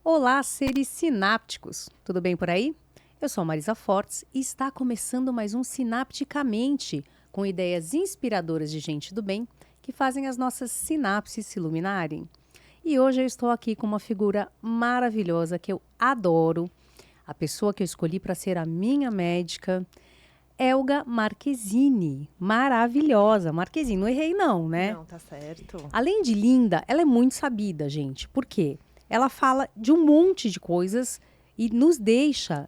Olá, seres sinápticos! Tudo bem por aí? Eu sou a Marisa Fortes e está começando mais um Sinapticamente, com ideias inspiradoras de gente do bem que fazem as nossas sinapses se iluminarem. E hoje eu estou aqui com uma figura maravilhosa que eu adoro, a pessoa que eu escolhi para ser a minha médica, Elga Marquezine. Maravilhosa! Marquezine, não errei não, né? Não, tá certo. Além de linda, ela é muito sabida, gente. Por quê? Ela fala de um monte de coisas e nos deixa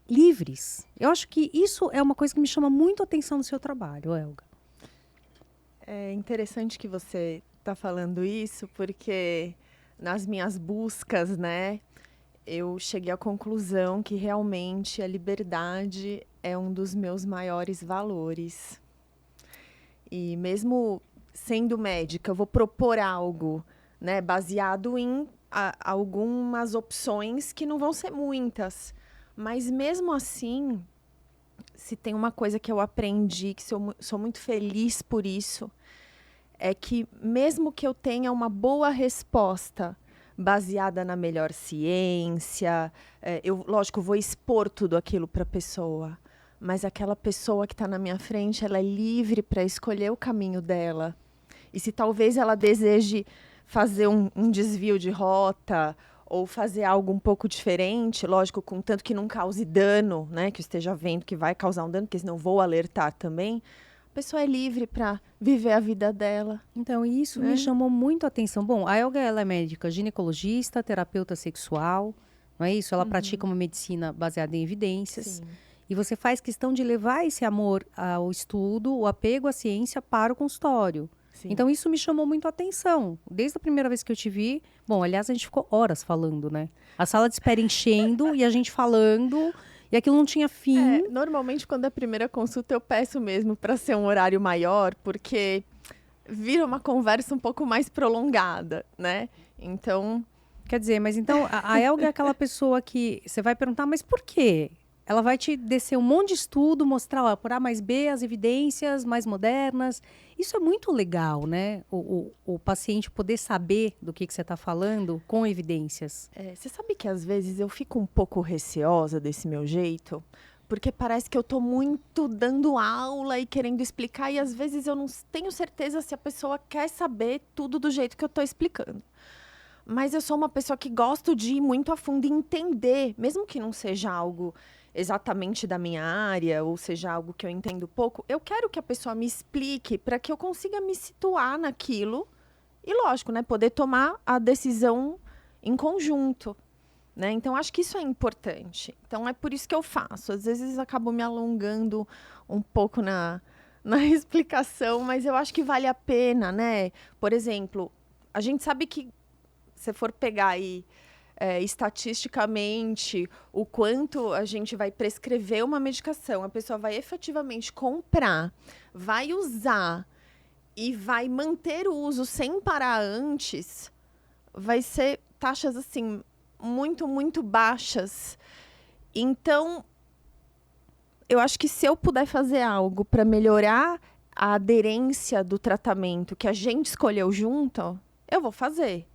livres. Eu acho que isso é uma coisa que me chama muito a atenção no seu trabalho, Elga. É interessante que você tá falando isso, porque nas minhas buscas, né, eu cheguei à conclusão que realmente a liberdade é um dos meus maiores valores. E mesmo sendo médica, eu vou propor algo, né, baseado em algumas opções que não vão ser muitas. Mas mesmo assim, se tem uma coisa que eu aprendi, que sou muito feliz por isso, é que mesmo que eu tenha uma boa resposta baseada na melhor ciência, eu, lógico, vou expor tudo aquilo para a pessoa, mas aquela pessoa que está na minha frente, ela é livre para escolher o caminho dela. E se talvez ela deseje fazer um desvio de rota ou fazer algo um pouco diferente, lógico, contanto que não cause dano, né, que eu esteja vendo que vai causar um dano, porque senão vou alertar também, a pessoa é livre para viver a vida dela. Então, isso me Né? chamou muito a atenção. Bom, a Elga ela é médica ginecologista, terapeuta sexual, não é isso? Ela pratica uma medicina baseada em evidências. Sim. E você faz questão de levar esse amor ao estudo, o apego à ciência para o consultório. Sim. Então, isso me chamou muito a atenção. Desde a primeira vez que eu te vi, bom, aliás, a gente ficou horas falando, né? A sala de espera enchendo e a gente falando, e aquilo não tinha fim. Normalmente, quando é a primeira consulta, eu peço mesmo para ser um horário maior, porque vira uma conversa um pouco mais prolongada, né? Então, Quer dizer, mas então a Elga é aquela pessoa que você vai perguntar, mas por quê? Ela vai te descer um monte de estudo, mostrar ó, por A mais B as evidências mais modernas. Isso é muito legal, né? O paciente poder saber do que você está falando com evidências. você sabe que às vezes eu fico um pouco receosa desse meu jeito, porque parece que eu estou muito dando aula e querendo explicar, e às vezes eu não tenho certeza se a pessoa quer saber tudo do jeito que eu estou explicando. Mas eu sou uma pessoa que gosto de ir muito a fundo e entender, mesmo que não seja algo exatamente da minha área, ou seja algo que eu entendo pouco, eu quero que a pessoa me explique para que eu consiga me situar naquilo e, lógico, né, poder tomar a decisão em conjunto. Né? Então, acho que isso é importante. Então, é por isso que eu faço. Às vezes, acabo me alongando um pouco na explicação, mas eu acho que vale a pena, né? Por exemplo, a gente sabe que, se for pegar aí estatisticamente o quanto a gente vai prescrever uma medicação, a pessoa vai efetivamente comprar, vai usar e vai manter o uso sem parar antes, vai ser taxas assim muito, muito baixas. Então, eu acho que se eu puder fazer algo para melhorar a aderência do tratamento que a gente escolheu junto, eu vou fazer.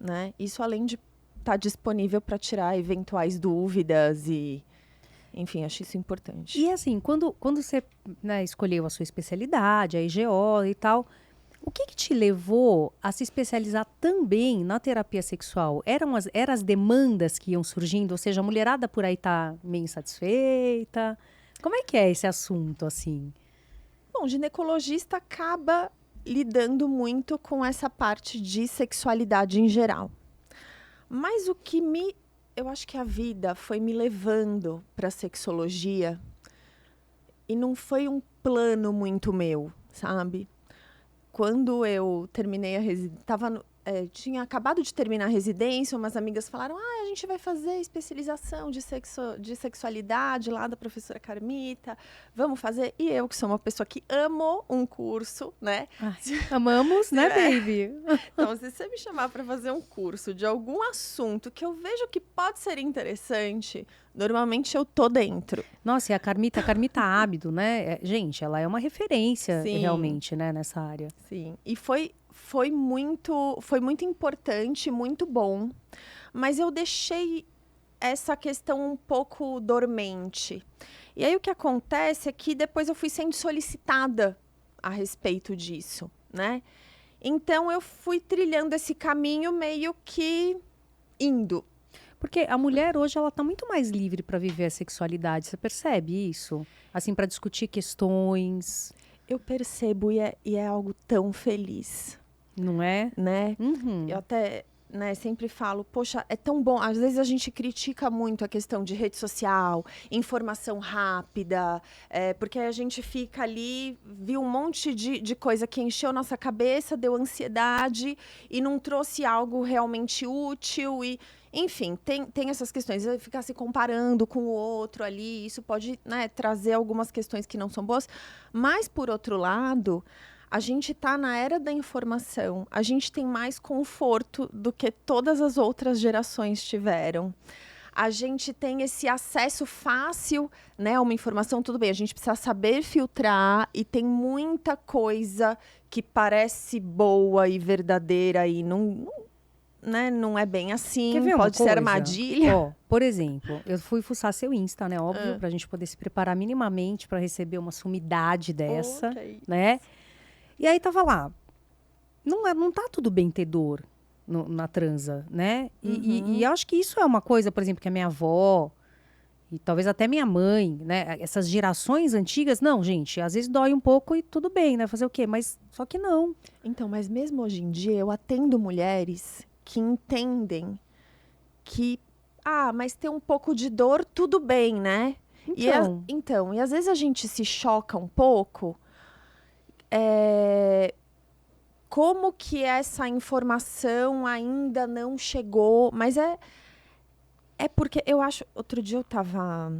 Né? Isso além de estar disponível para tirar eventuais dúvidas e, enfim, acho isso importante. E assim, quando você né, escolheu a sua especialidade, a IGO e tal, o que te levou a se especializar também na terapia sexual? Eram as demandas que iam surgindo? Ou seja, a mulherada por aí tá meio insatisfeita? Como é que é esse assunto, assim? Bom, o ginecologista acaba lidando muito com essa parte de sexualidade em geral. Mas eu acho que a vida foi me levando para a sexologia e não foi um plano muito meu, sabe? Quando eu terminei a residência, tinha acabado de terminar a residência, umas amigas falaram, a gente vai fazer especialização de sexualidade lá da professora Carmita, vamos fazer? E eu, que sou uma pessoa que amo um curso, né? Ai, amamos, né, baby? Então, se você me chamar para fazer um curso de algum assunto que eu vejo que pode ser interessante, normalmente eu tô dentro. Nossa, e a Carmita Ábido, né? Gente, ela é uma referência Sim. realmente, né, nessa área. Sim, e foi muito importante, muito bom. mas eu deixei essa questão um pouco dormente. E aí o que acontece é que depois eu fui sendo solicitada a respeito disso, né? Então eu fui trilhando esse caminho meio que indo. Porque a mulher hoje ela tá muito mais livre para viver a sexualidade, você percebe isso? Assim, para discutir questões, Eu percebo e é algo tão feliz, não é? né? Uhum. Eu até, né, sempre falo, poxa, é tão bom. Às vezes a gente critica muito a questão de rede social, informação rápida, porque a gente fica ali, viu um monte de coisa que encheu nossa cabeça, deu ansiedade e não trouxe algo realmente útil. Enfim, tem essas questões. Ficar se comparando com o outro ali, isso pode, né, trazer algumas questões que não são boas. Mas, por outro lado, a gente está na era da informação. A gente tem mais conforto do que todas as outras gerações tiveram. A gente tem esse acesso fácil, né, a uma informação, tudo bem, a gente precisa saber filtrar e tem muita coisa que parece boa e verdadeira e não é bem assim, Quer ver uma pode ser coisa? armadilha. Ó, por exemplo, eu fui fuçar seu Insta, né? Óbvio, pra gente poder se preparar minimamente para receber uma sumidade dessa, Ok. né? E aí tava lá. Não tá tudo bem ter dor na transa, né? E eu acho que isso é uma coisa, por exemplo, que a minha avó e talvez até minha mãe, né? Essas gerações antigas, não, gente, às vezes dói um pouco e tudo bem, né? Fazer o quê? Mas só que não. Então, mas mesmo hoje em dia, eu atendo mulheres que entendem que, mas ter um pouco de dor, tudo bem, né? Então, E às vezes a gente se choca um pouco. Como que essa informação ainda não chegou? Mas é porque eu acho. Outro dia eu tava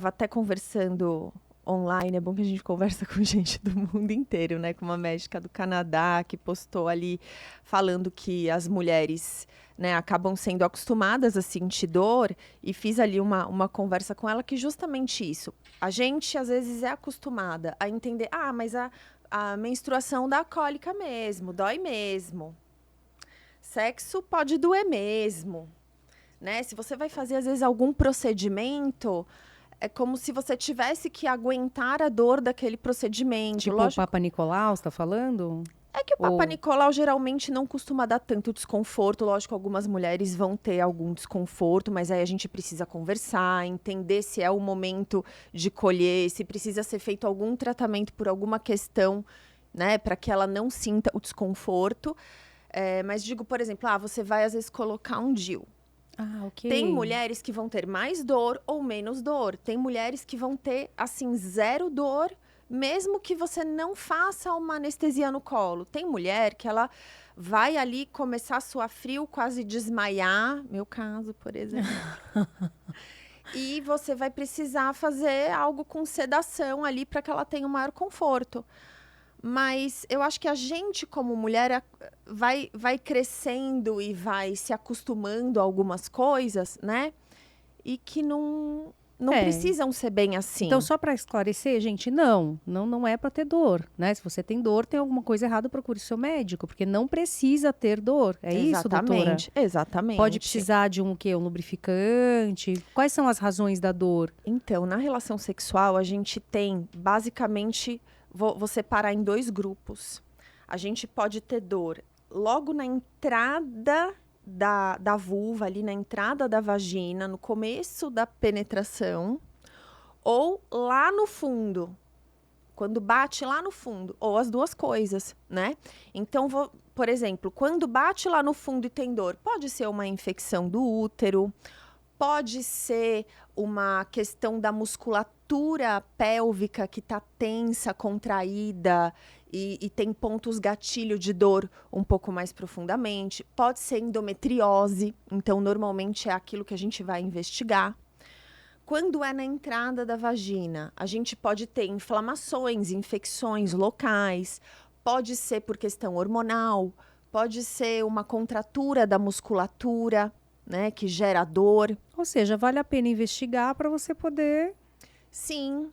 até conversando online. É bom que a gente conversa com gente do mundo inteiro, né? Com uma médica do Canadá que postou ali falando que as mulheres, né, acabam sendo acostumadas a sentir dor. E fiz ali uma conversa com ela que justamente isso. A gente, às vezes, é acostumada a entender. Mas a menstruação dá cólica mesmo, dói mesmo. Sexo pode doer mesmo. Né? Se você vai fazer, às vezes, algum procedimento, é como se você tivesse que aguentar a dor daquele procedimento. tipo Lógico, o Papa Nicolau, você tá falando? é que o Papa Ou... Nicolau geralmente não costuma dar tanto desconforto. Lógico, algumas mulheres vão ter algum desconforto, mas aí a gente precisa conversar, entender se é o momento de colher, se precisa ser feito algum tratamento por alguma questão, né, para que ela não sinta o desconforto. Mas digo, por exemplo, você vai às vezes colocar um DIU. Ok. Tem mulheres que vão ter mais dor ou menos dor. Tem mulheres que vão ter, assim, zero dor, mesmo que você não faça uma anestesia no colo. Tem mulher que ela vai ali começar a suar frio, quase desmaiar. Meu caso, por exemplo. E você vai precisar fazer algo com sedação ali para que ela tenha um maior conforto. Mas eu acho que a gente, como mulher, vai crescendo e vai se acostumando a algumas coisas, né? E que não precisam ser bem assim. Então, só para esclarecer, gente, não é para ter dor, né? Se você tem dor, tem alguma coisa errada, procure seu médico, porque não precisa ter dor. É isso, doutora? Exatamente. Pode precisar de um lubrificante? Quais são as razões da dor? Então, na relação sexual, a gente tem, basicamente, vou separar em 2 grupos. A gente pode ter dor logo na entrada da vulva, ali na entrada da vagina, no começo da penetração, ou lá no fundo, quando bate lá no fundo, ou as duas coisas, né? Então, por exemplo, quando bate lá no fundo e tem dor, pode ser uma infecção do útero, pode ser uma questão da musculatura pélvica que está tensa, contraída e tem pontos gatilho de dor um pouco mais profundamente. Pode ser endometriose, então normalmente é aquilo que a gente vai investigar. Quando é na entrada da vagina, a gente pode ter inflamações, infecções locais, pode ser por questão hormonal, pode ser uma contratura da musculatura, né, que gera dor. Ou seja, vale a pena investigar para você poder... Sim,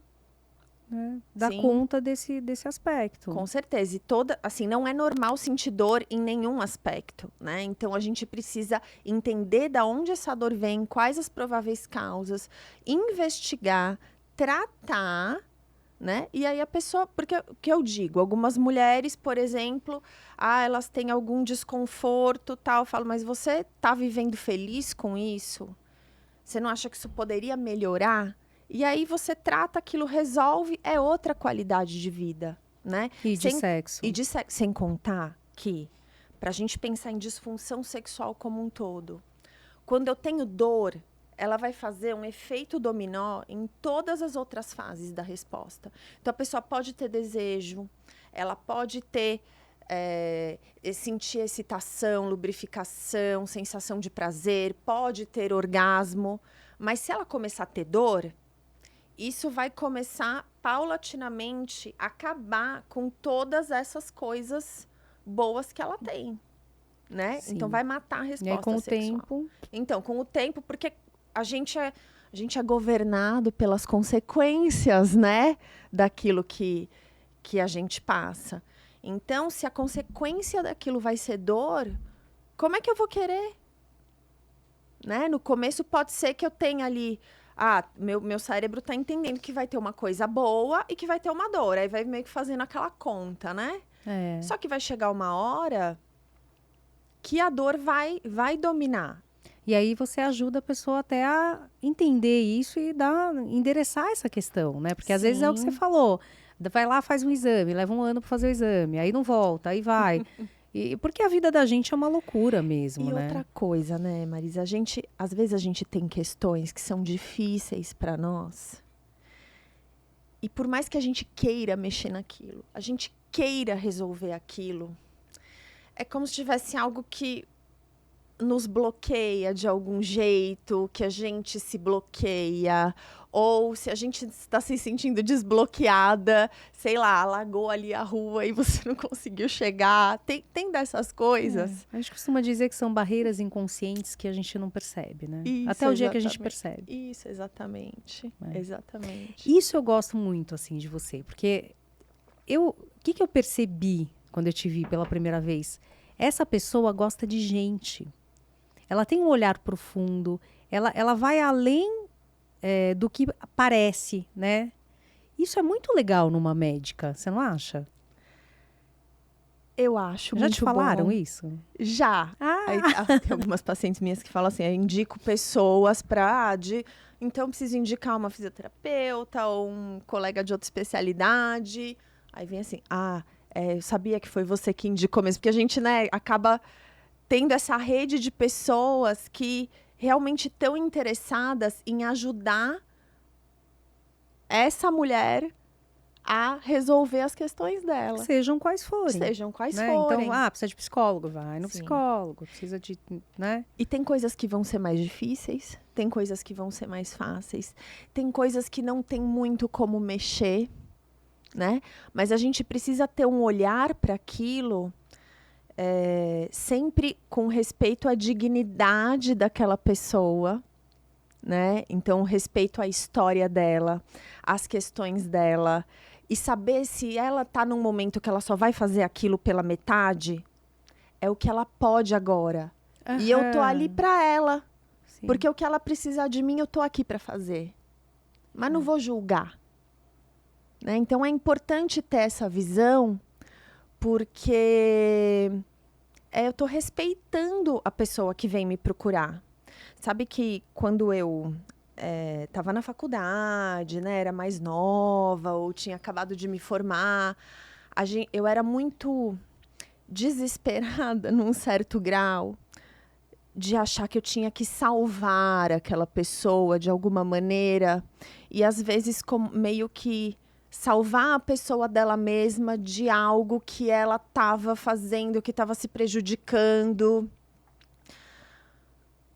né, dar Sim. conta desse aspecto. Com certeza. E assim, não é normal sentir dor em nenhum aspecto, né? Então a gente precisa entender da onde essa dor vem, quais as prováveis causas, investigar, tratar, né? E aí a pessoa, porque o que eu digo, algumas mulheres, por exemplo, elas têm algum desconforto, tal, eu falo, mas você tá vivendo feliz com isso? Você não acha que isso poderia melhorar? E aí você trata aquilo, resolve, é outra qualidade de vida, né? E de sexo. Sem contar que, para a gente pensar em disfunção sexual como um todo, quando eu tenho dor, ela vai fazer um efeito dominó em todas as outras fases da resposta. Então, a pessoa pode ter desejo, ela pode ter sentir excitação, lubrificação, sensação de prazer, pode ter orgasmo, mas se ela começar a ter dor, isso vai começar paulatinamente a acabar com todas essas coisas boas que ela tem, né? Sim. Então vai matar a resposta E aí, com sexual. o tempo... Então, com o tempo, porque a gente é governado pelas consequências, né? Daquilo que a gente passa. Então, se a consequência daquilo vai ser dor, como é que eu vou querer? Né? No começo pode ser que eu tenha ali... meu cérebro está entendendo que vai ter uma coisa boa e que vai ter uma dor. Aí vai meio que fazendo aquela conta, né? É. Só que vai chegar uma hora que a dor vai dominar. E aí você ajuda a pessoa até a entender isso e endereçar essa questão, né? Porque às vezes é o que você falou. Vai lá, faz um exame, leva um ano para fazer o exame, aí não volta, aí vai. Porque a vida da gente é uma loucura mesmo, e né? outra coisa, né, Marisa? Às vezes a gente tem questões que são difíceis para nós. E por mais que a gente queira mexer naquilo, a gente queira resolver aquilo, é como se tivesse algo que nos bloqueia de algum jeito, que a gente se bloqueia, ou se a gente está se sentindo desbloqueada, sei lá, alagou ali a rua e você não conseguiu chegar. Tem dessas coisas. A gente costuma dizer que são barreiras inconscientes que a gente não percebe, né? Isso, até o dia que a gente exatamente. percebe. Isso, exatamente. Exatamente. Isso eu gosto muito, assim, de você, porque o que eu percebi quando eu te vi pela primeira vez? Essa pessoa gosta de gente. Ela tem um olhar profundo, ela vai além do que parece, né? Isso é muito legal numa médica, você não acha? Eu acho muito bom. Já te falaram isso? Já. Tem algumas pacientes minhas que falam assim, eu indico pessoas para... Então, preciso indicar uma fisioterapeuta ou um colega de outra especialidade. Aí vem assim, eu sabia que foi você que indicou mesmo. Porque a gente, né, acaba tendo essa rede de pessoas que realmente estão interessadas em ajudar essa mulher a resolver as questões dela. Sejam quais forem. Sejam quais né? forem. Então, precisa de psicólogo, vai no Sim. psicólogo. Precisa de, né? E tem coisas que vão ser mais difíceis, tem coisas que vão ser mais fáceis, tem coisas que não tem muito como mexer, né? Mas a gente precisa ter um olhar para aquilo sempre com respeito à dignidade daquela pessoa, né? Então, respeito à história dela, às questões dela. E saber se ela está num momento que ela só vai fazer aquilo pela metade, é o que ela pode agora. E eu tô ali para ela. Sim. Porque o que ela precisar de mim, eu tô aqui para fazer. Mas não vou julgar. Né? Então, é importante ter essa visão, porque eu tô respeitando a pessoa que vem me procurar. Sabe que quando eu estava na faculdade, né, era mais nova, ou tinha acabado de me formar, eu era muito desesperada num certo grau de achar que eu tinha que salvar aquela pessoa de alguma maneira e às vezes meio que salvar a pessoa dela mesma de algo que ela estava fazendo, que estava se prejudicando.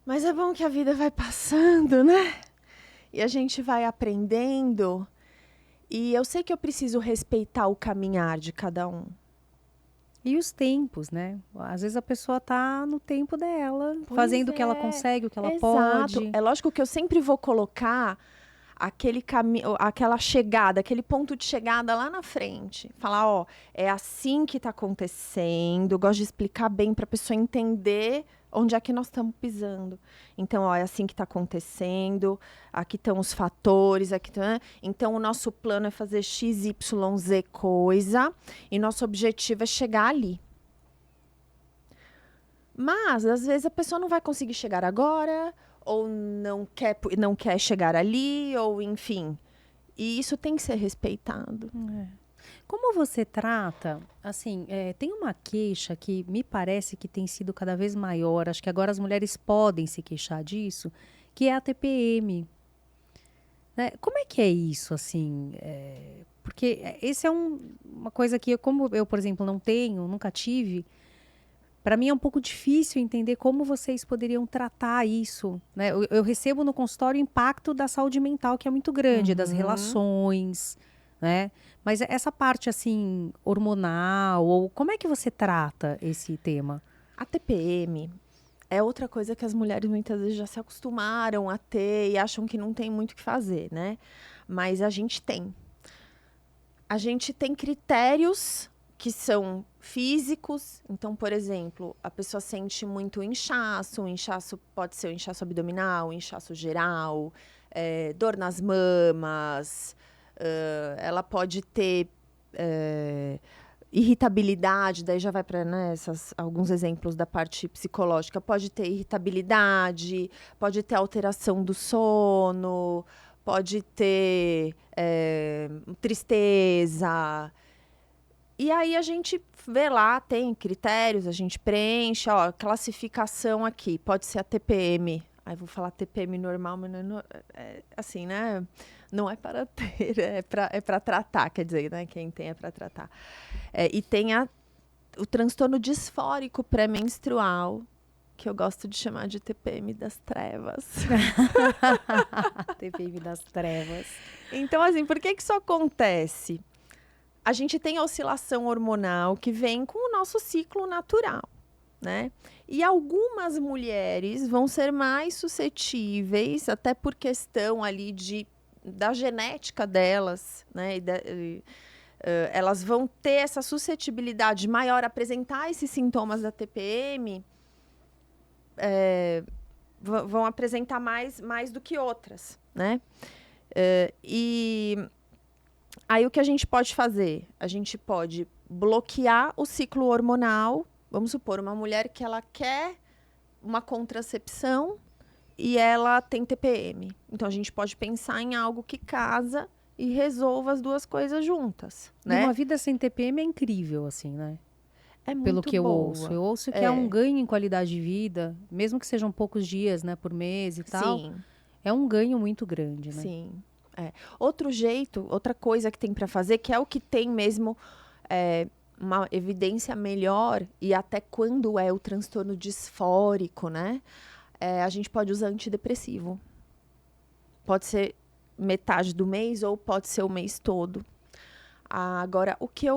Mas é bom que a vida vai passando, né? E a gente vai aprendendo. E eu sei que eu preciso respeitar o caminhar de cada um. E os tempos, né? Às vezes a pessoa tá no tempo dela, fazendo o que ela consegue, o que ela pode. É lógico que eu sempre vou colocar aquele caminho, aquela chegada, aquele ponto de chegada lá na frente. Falar, ó, é assim que está acontecendo. Eu gosto de explicar bem para a pessoa entender onde é que nós estamos pisando. Então, ó, é assim que está acontecendo. Aqui estão os fatores. Então, o nosso plano é fazer X, Y, Z coisa. E nosso objetivo é chegar ali. Mas, às vezes, a pessoa não vai conseguir chegar agora, ou não quer chegar ali, ou enfim. E isso tem que ser respeitado. Como você trata, assim, tem uma queixa que me parece que tem sido cada vez maior, acho que agora as mulheres podem se queixar disso, que é a TPM. Né? Como é que é isso, assim? Porque esse é uma coisa que, como eu, por exemplo, não tenho, nunca tive, para mim é um pouco difícil entender como vocês poderiam tratar isso. Né? Eu recebo no consultório o impacto da saúde mental, que é muito grande, das relações, né? Mas essa parte, assim, hormonal, ou como é que você trata esse tema? A TPM é outra coisa que as mulheres muitas vezes já se acostumaram a ter e acham que não tem muito o que fazer, né? Mas a gente tem. A gente tem critérios que são físicos. Então, por exemplo, a pessoa sente muito inchaço. O inchaço pode ser o inchaço abdominal, o inchaço geral, dor nas mamas. Ela pode ter irritabilidade, daí já vai para, né, alguns exemplos da parte psicológica. Pode ter irritabilidade, pode ter alteração do sono, pode ter tristeza. E aí a gente vê lá, tem critérios, a gente preenche, ó, classificação aqui, pode ser a TPM. Aí vou falar TPM normal, mas não assim, né? Não é para ter, é para tratar, quer dizer, né? Quem tem é para tratar. E tem o transtorno disfórico pré-menstrual, que eu gosto de chamar de TPM das trevas. TPM das trevas. Então, assim, por que isso acontece? A gente tem a oscilação hormonal que vem com o nosso ciclo natural, né? E algumas mulheres vão ser mais suscetíveis, até por questão ali da genética delas, né? Elas vão ter essa suscetibilidade maior a apresentar esses sintomas da TPM, vão apresentar mais do que outras, né? E aí o que a gente pode fazer? A gente pode bloquear o ciclo hormonal. Vamos supor, uma mulher que ela quer uma contracepção e ela tem TPM. Então a gente pode pensar em algo que casa e resolva as duas coisas juntas, né? E uma vida sem TPM é incrível, assim, né? É muito Pelo que eu boa. ouço. Eu ouço que é um ganho em qualidade de vida, mesmo que sejam poucos dias, né, por mês e tal. Sim. É um ganho muito grande, né? Sim. Outra coisa que tem para fazer, que é o que tem mesmo uma evidência melhor, e até quando é o transtorno disfórico, né? A gente pode usar antidepressivo. Pode ser metade do mês ou pode ser o mês todo. Agora, o que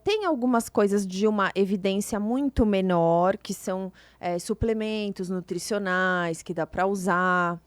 tem algumas coisas de uma evidência muito menor, que são suplementos nutricionais que dá para usar.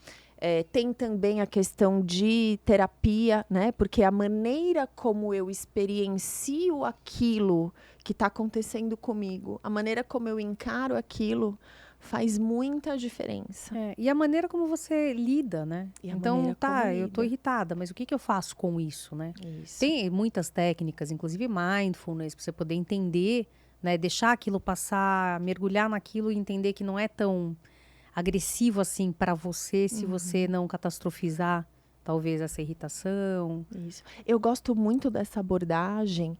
Tem também a questão de terapia, né? Porque a maneira como eu experiencio aquilo que está acontecendo comigo, a maneira como eu encaro aquilo, faz muita diferença. E a maneira como você lida, né? Então, eu tô lida. irritada, mas o que eu faço com isso, né? Isso. Tem muitas técnicas, inclusive mindfulness, para você poder entender, né? Deixar aquilo passar, mergulhar naquilo e entender que não é tão agressivo assim para você, se você não catastrofizar, talvez, essa irritação. Isso. Eu gosto muito dessa abordagem,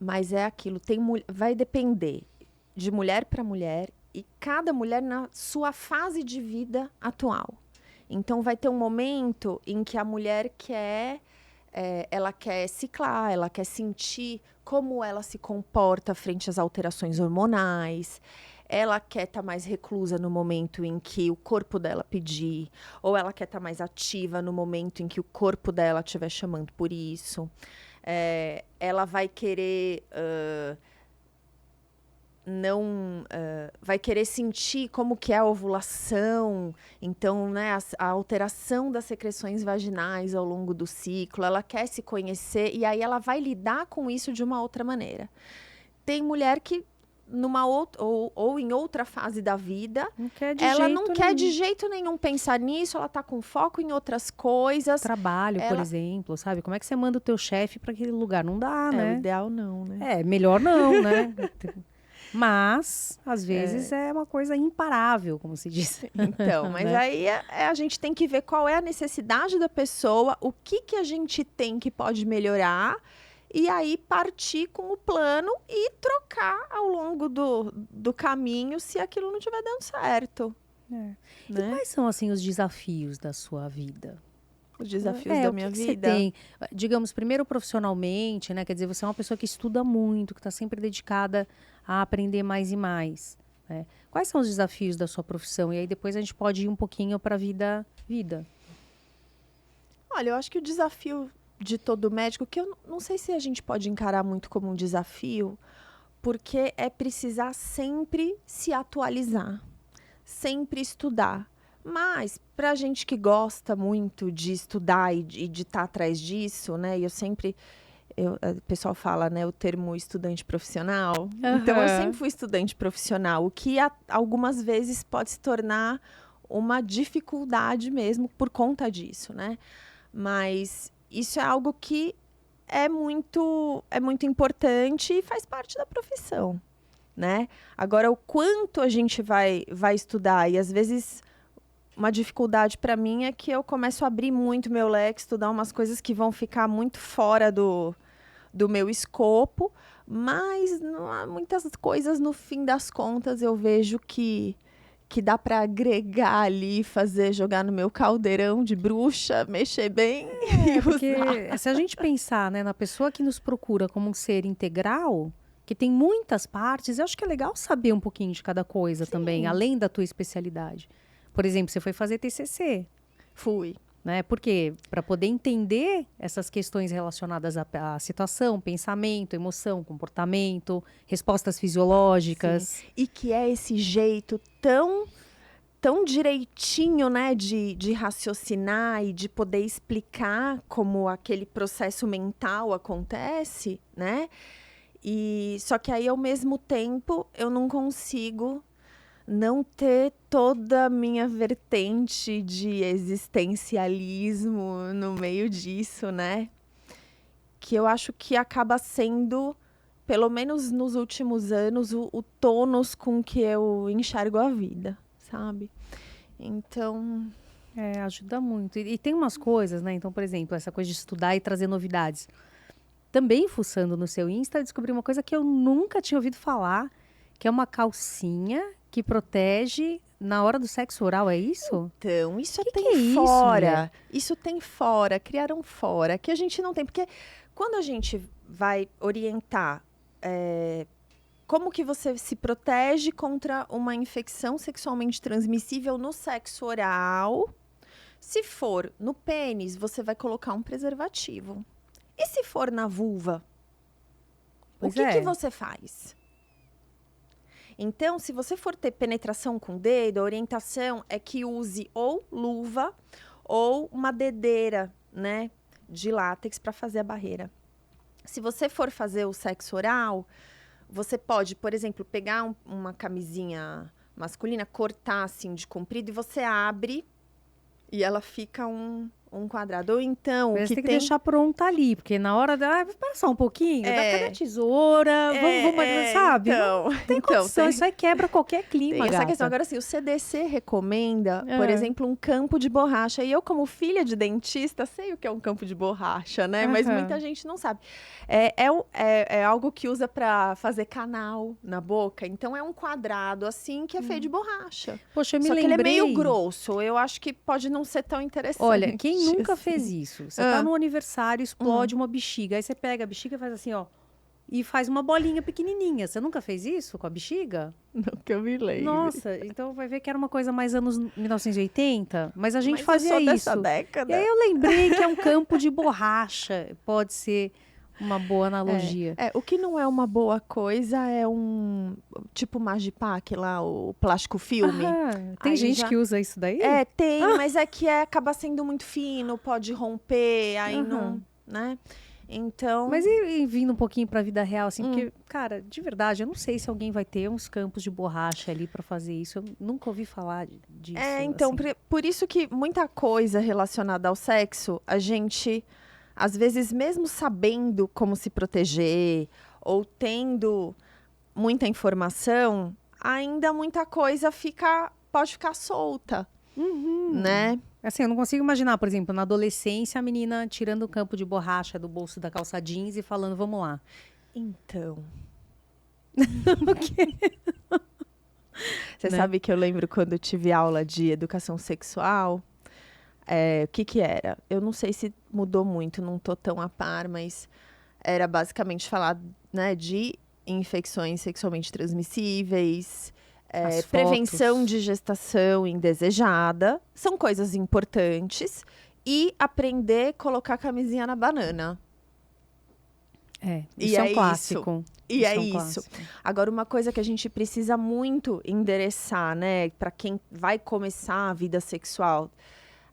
mas é aquilo, vai depender de mulher para mulher e cada mulher na sua fase de vida atual. Então, vai ter um momento em que a mulher ela quer ciclar, ela quer sentir como ela se comporta frente às alterações hormonais. Ela quer estar mais reclusa no momento em que o corpo dela pedir, ou ela quer estar mais ativa no momento em que o corpo dela estiver chamando por isso. Ela vai querer vai querer sentir como que é a ovulação, então, né, a alteração das secreções vaginais ao longo do ciclo, ela quer se conhecer e aí ela vai lidar com isso de uma outra maneira. Tem mulher que numa outra ou em outra fase da vida, ela não quer de jeito nenhum pensar nisso, ela tá com foco em outras coisas. Trabalho, por exemplo, sabe? Como é que você manda o teu chefe para aquele lugar? Não dá, né? O ideal não, né? Melhor não, né? Mas, às vezes, é uma coisa imparável, como se diz. Então, mas né? aí a gente tem que ver qual é a necessidade da pessoa, o que a gente tem que pode melhorar, e aí partir com o plano e trocar ao longo do caminho se aquilo não estiver dando certo. Né? E quais são, assim, os desafios da sua vida? Os desafios da minha vida? Você tem? Digamos, primeiro profissionalmente, né? Quer dizer, você é uma pessoa que estuda muito, que está sempre dedicada a aprender mais e mais. Né? Quais são os desafios da sua profissão? E aí depois a gente pode ir um pouquinho para a vida. Olha, eu acho que o desafio de todo médico, que eu não sei se a gente pode encarar muito como um desafio, porque é precisar sempre se atualizar, sempre estudar. Mas, para a gente que gosta muito de estudar e de estar atrás disso, né? E o pessoal fala, né, o termo estudante profissional. Então, eu sempre fui estudante profissional, o que algumas vezes pode se tornar uma dificuldade mesmo por conta disso, né? Mas isso é algo que é muito importante e faz parte da profissão, né? Agora, o quanto a gente vai estudar, e às vezes uma dificuldade para mim é que eu começo a abrir muito meu leque, estudar umas coisas que vão ficar muito fora do meu escopo, mas muitas coisas, no fim das contas, eu vejo que dá para agregar ali, jogar no meu caldeirão de bruxa, mexer bem e porque usar. Se a gente pensar, né, na pessoa que nos procura como um ser integral, que tem muitas partes, eu acho que é legal saber um pouquinho de cada coisa também, além da tua especialidade. Por exemplo, você foi fazer TCC. Fui. Né? Porque para poder entender essas questões relacionadas à situação, pensamento, emoção, comportamento, respostas fisiológicas. Sim. E que é esse jeito tão direitinho, né, de raciocinar e de poder explicar como aquele processo mental acontece, né? E só que aí, ao mesmo tempo, eu não consigo não ter toda a minha vertente de existencialismo no meio disso, né? Que eu acho que acaba sendo, pelo menos nos últimos anos, o tônus com que eu enxergo a vida, sabe? Então... ajuda muito. E tem umas coisas, né? Então, por exemplo, essa coisa de estudar e trazer novidades. Também, fuçando no seu Insta, eu descobri uma coisa que eu nunca tinha ouvido falar, que é uma calcinha que protege na hora do sexo oral, é isso? Então, isso que tem é fora. Isso, isso tem fora, criaram fora, que a gente não tem. Porque quando a gente vai orientar como que você se protege contra uma infecção sexualmente transmissível no sexo oral, se for no pênis, você vai colocar um preservativo. E se for na vulva, o que você faz? Então, se você for ter penetração com o dedo, a orientação é que use ou luva ou uma dedeira, né, de látex para fazer a barreira. Se você for fazer o sexo oral, você pode, por exemplo, pegar uma camisinha masculina, cortar assim de comprido e você abre e ela fica um quadrado. Ou então, mas tem que deixar pronta ali, porque na hora vai passar um pouquinho, cadê a tesoura? Vamos, sabe? Então, não tem condição, isso aí quebra qualquer clima, tem essa gata. questão. Agora, assim, o CDC recomenda, por exemplo, um campo de borracha. E eu, como filha de dentista, sei o que é um campo de borracha, né? Mas muita gente não sabe. É algo que usa para fazer canal na boca. Então, é um quadrado, assim, que é feito de borracha. Poxa, eu me Só lembrei... que ele é meio grosso. Eu acho que pode não ser tão interessante. Olha, quem nunca fez isso? Você tá no aniversário, explode uma bexiga. Aí você pega a bexiga e faz assim, ó. E faz uma bolinha pequenininha. Você nunca fez isso com a bexiga? Não que eu me lembro. Nossa, então vai ver que era uma coisa mais anos 1980. Mas a gente fazia eu sou isso. Dessa década. E aí eu lembrei que é um campo de borracha. Pode ser Uma boa analogia. O que não é uma boa coisa é um tipo Magipac lá, o plástico filme. Tem Aí gente já- que usa isso daí? Tem, mas é que acaba sendo muito fino, pode romper, aí não, né? Então, Mas e vindo um pouquinho pra vida real, assim, porque, cara, de verdade, eu não sei se alguém vai ter uns campos de borracha ali pra fazer isso. Eu nunca ouvi falar disso. então, assim. por isso que muita coisa relacionada ao sexo, a gente, às vezes, mesmo sabendo como se proteger, ou tendo muita informação, ainda muita coisa pode ficar solta, né? Assim, eu não consigo imaginar, por exemplo, na adolescência, a menina tirando o campo de borracha do bolso da calça jeans e falando, vamos lá. Então, O quê? você Né? sabe que eu lembro quando eu tive aula de educação sexual, o que que era? Eu não sei se mudou muito, não tô tão a par, mas era basicamente falar, né, de infecções sexualmente transmissíveis, As prevenção fotos. de gestação indesejada, são coisas importantes, e aprender a colocar a camisinha na banana. Isso E é um é clássico. E Isso é um isso. clássico. Agora, uma coisa que a gente precisa muito endereçar, né, para quem vai começar a vida sexual,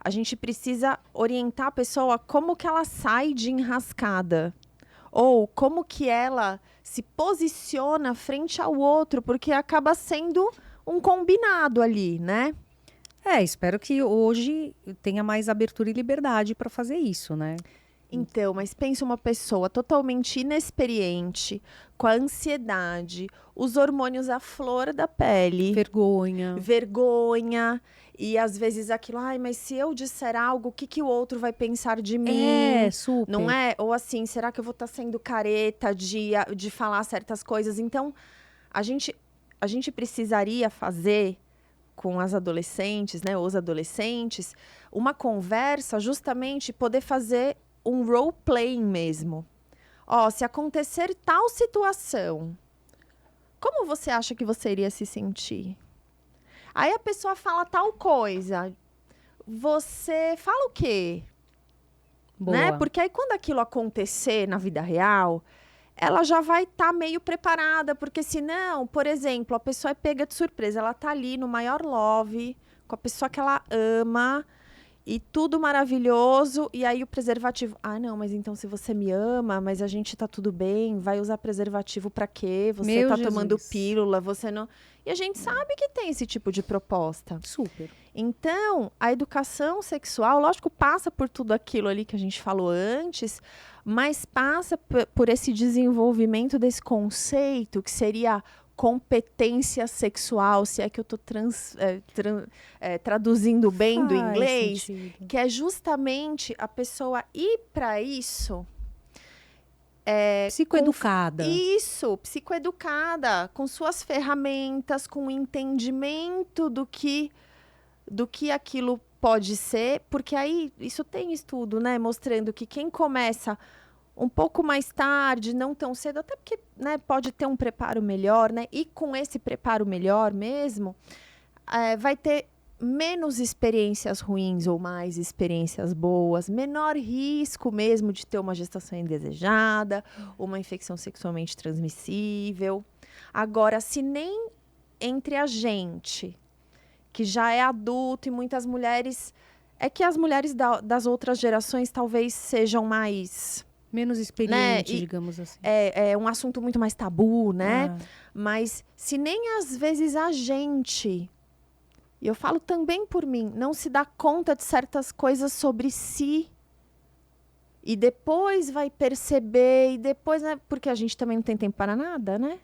a gente precisa orientar a pessoa como que ela sai de enrascada. Ou como que ela se posiciona frente ao outro, porque acaba sendo um combinado ali, né? Espero que hoje tenha mais abertura e liberdade para fazer isso, né? Então, mas pensa uma pessoa totalmente inexperiente, com a ansiedade, os hormônios à flor da pele. Vergonha. E às vezes aquilo, ai, mas se eu disser algo, o que, que o outro vai pensar de mim? Super. Não é? Ou assim, será que eu vou estar sendo careta de falar certas coisas? Então, a gente precisaria fazer com as adolescentes, né, os adolescentes, uma conversa justamente poder fazer um role-playing mesmo. Se acontecer tal situação, como você acha que você iria se sentir? Aí a pessoa fala tal coisa. Você fala o quê? Boa. Né? Porque aí quando aquilo acontecer na vida real, ela já vai estar meio preparada. Porque senão, por exemplo, a pessoa é pega de surpresa. Ela tá ali no maior love, com a pessoa que ela ama. E tudo maravilhoso, e aí o preservativo. Ah, não, mas então se você me ama, mas a gente tá tudo bem, vai usar preservativo pra quê? Você Meu tá Jesus. tomando pílula, você não. E a gente sabe que tem esse tipo de proposta. Super. Então, a educação sexual, lógico, passa por tudo aquilo ali que a gente falou antes, mas passa por esse desenvolvimento desse conceito que seria competência sexual, se é que eu estou traduzindo bem do Faz inglês, sentido. que é justamente a pessoa ir para isso. Psicoeducada. Isso, psicoeducada, com suas ferramentas, com o entendimento do que aquilo pode ser, porque aí isso tem estudo, né, mostrando que quem começa um pouco mais tarde, não tão cedo, até porque, né, pode ter um preparo melhor, né? E com esse preparo melhor mesmo, vai ter menos experiências ruins ou mais experiências boas, menor risco mesmo de ter uma gestação indesejada, uma infecção sexualmente transmissível. Agora, se nem entre a gente, que já é adulto e muitas mulheres... É que as mulheres das outras gerações talvez sejam mais... Menos experiente, né? digamos assim. É um assunto muito mais tabu, né? Ah. Mas se nem às vezes a gente, e eu falo também por mim, não se dá conta de certas coisas sobre si, e depois vai perceber, e depois, né? Porque a gente também não tem tempo para nada, né?